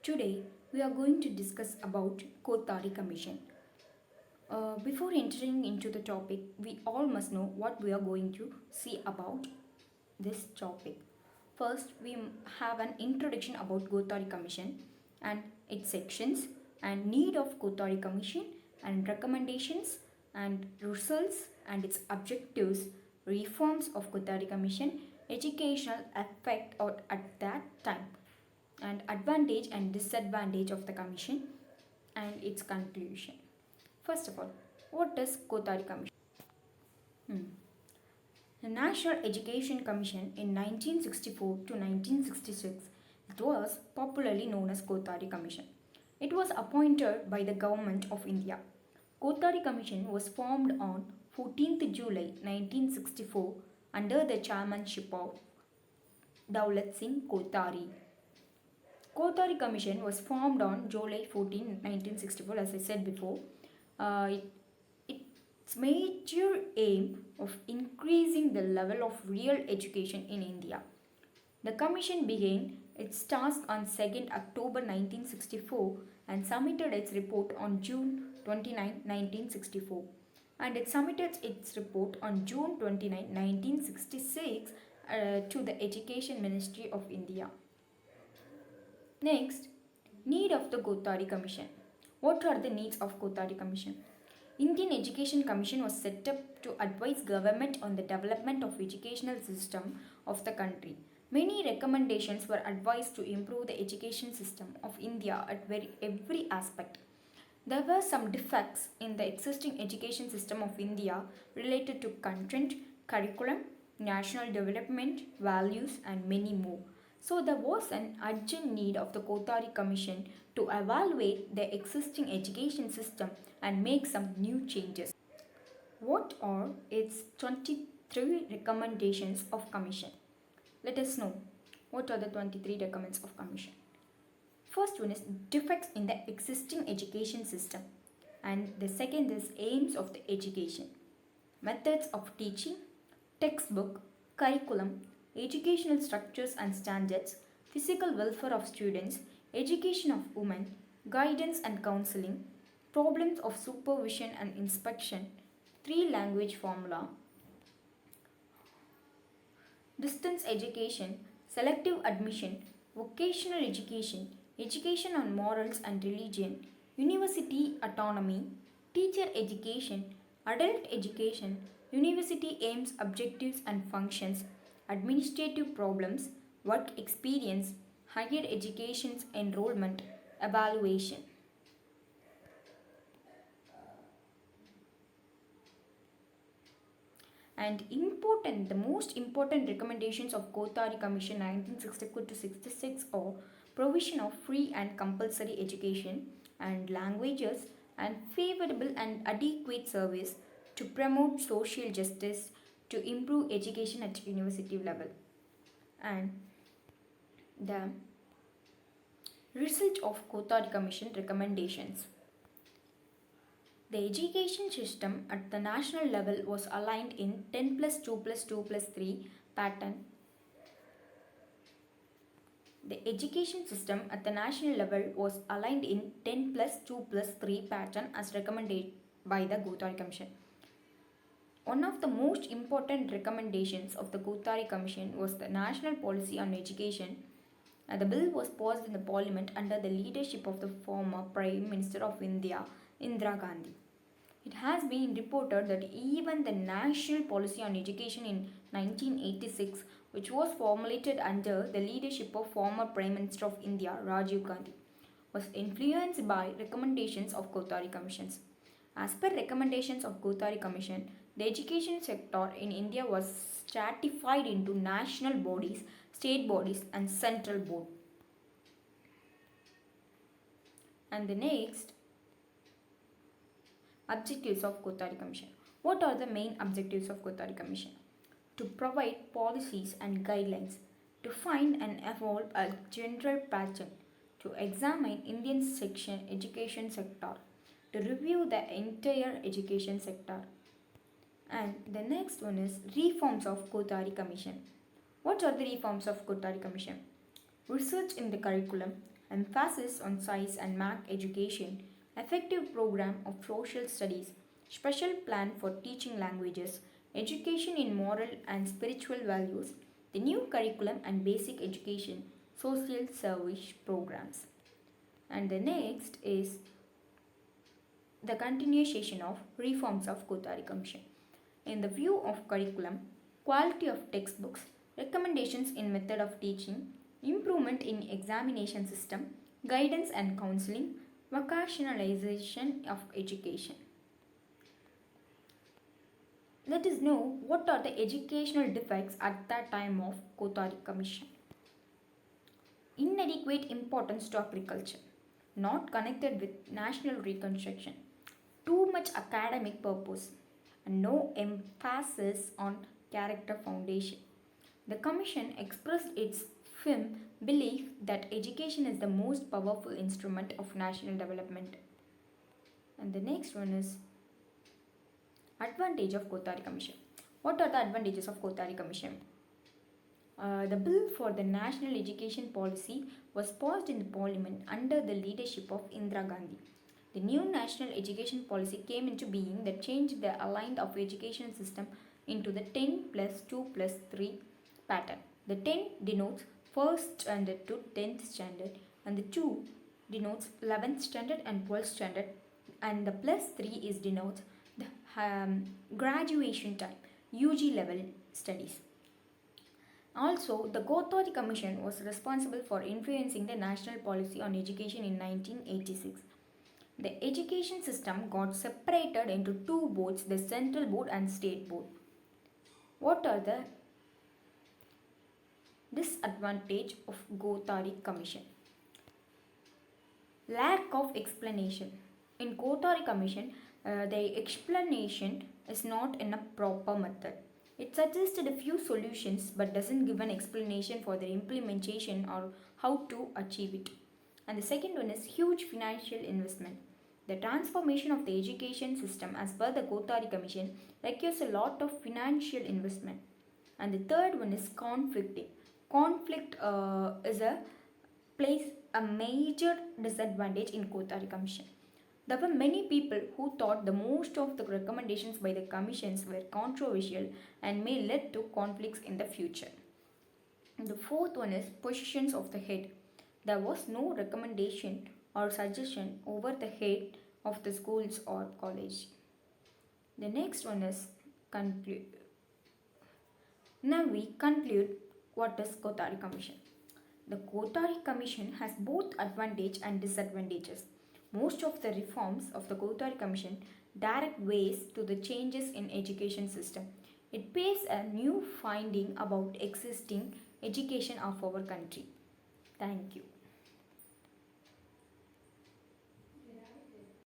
Today we are going to discuss about Kothari Commission. Before entering into the topic, we all must know what we are going to see about this topic. First, we have an introduction about Kothari Commission and its sections and need of Kothari Commission and recommendations and results and its objectives, reforms of Kothari Commission, educational effect at that time and advantage and disadvantage of the commission and its conclusion. First of all, what does Kothari Commission? Hmm. The National Education Commission in 1964 to 1966, it was popularly known as Kothari Commission. It was appointed by the Government of India. Kothari Commission was formed on 14th July 1964 under the chairmanship of Daulat Singh Kothari. Kothari Commission was formed on July 14, 1964, as I said before. Its major aim of increasing the level of real education in India. The Commission began its task on 2nd October 1964 and submitted its report on June 29, 1964. And it submitted its report on June 29, 1966 to the Education Ministry of India. Next, need of the Kothari Commission. What are the needs of Kothari Commission? Indian Education Commission was set up to advise government on the development of educational system of the country. Many recommendations were advised to improve the education system of India at every aspect. There were some defects in the existing education system of India related to content, curriculum, national development, values, and many more. So there was an urgent need of the Kothari Commission to evaluate the existing education system and make some new changes. What are its 23 recommendations of Commission? Let us know what are the 23 recommends of Commission. First one is defects in the existing education system, and the second is aims of the education, methods of teaching, textbook, curriculum, educational structures and standards, physical welfare of students, education of women, guidance and counseling, problems of supervision and inspection, three language formula, distance education, selective admission, vocational education, education on morals and religion, university autonomy, teacher education, adult education, university aims, objectives and functions, administrative problems, work experience, higher education's enrollment, evaluation. And the most important recommendations of Kothari Commission 1964 to 66 are provision of free and compulsory education and languages and favorable and adequate service to promote social justice to improve education at university level. And the result of Kothari Commission recommendations. The education system at the national level was aligned in 10 plus 2 plus 2 plus 3 pattern. The education system at the national level was aligned in 10 plus 2 plus 3 pattern as recommended by the Kothari Commission. One of the most important recommendations of the Kothari Commission was the National Policy on Education. The bill was passed in the Parliament under the leadership of the former Prime Minister of India, Indira Gandhi. It has been reported that even the National Policy on Education in 1986, which was formulated under the leadership of former Prime Minister of India, Rajiv Gandhi, was influenced by recommendations of Kothari Commissions. As per recommendations of Kothari Commission, the education sector in India was stratified into national bodies, state bodies and central board. And the next, objectives of Kothari Commission. What are the main objectives of Kothari Commission? To provide policies and guidelines, to find and evolve a general pattern, to examine Indian education sector, to review the entire education sector. And the next one is reforms of Kothari Commission. What are the reforms of Kothari Commission? Research in the curriculum, emphasis on science and math education, effective program of social studies, special plan for teaching languages, education in moral and spiritual values, the new curriculum and basic education, social service programs. And the next is the continuation of reforms of Kothari Commission. In the view of curriculum, quality of textbooks, recommendations in method of teaching, improvement in examination system, guidance and counseling, vocationalization of education. Let us know what are the educational defects at the time of Kothari Commission. Inadequate importance to agriculture, not connected with national reconstruction, too much academic purpose, and no emphasis on character foundation. The Commission expressed its firm belief that education is the most powerful instrument of national development. And the next one is advantage of Kothari Commission. What are the advantages of Kothari Commission? The bill for the national education policy was passed in the parliament under the leadership of Indira Gandhi. The new national education policy came into being that changed the aligned of education system into the 10 plus 2 plus 3 pattern. The 10 denotes 1st standard to 10th standard, and the 2 denotes 11th standard and 12th standard, and the plus 3 is denotes the graduation time, UG level studies. Also, the Kothari Commission was responsible for influencing the national policy on education in 1986. The education system got separated into two boards, the central board and state board. What are the disadvantage of Kothari Commission? Lack of explanation. In Kothari Commission, the explanation is not in a proper method. It suggested a few solutions but doesn't give an explanation for their implementation or how to achieve it. And the second one is huge financial investment. The transformation of the education system as per the Kothari Commission requires a lot of financial investment. And the third one is conflicting. Conflict is a major disadvantage in Kothari Commission. There were many people who thought the most of the recommendations by the commissions were controversial and may lead to conflicts in the future. And the fourth one is positions of the head. There was no recommendation or suggestion over the head of the schools or college. The next one is conclude. Now we conclude what is Kothari Commission. The Kothari Commission has both advantage and disadvantages. Most of the reforms of the Kothari Commission direct ways to the changes in education system. It paves a new finding about existing education of our country. Thank you.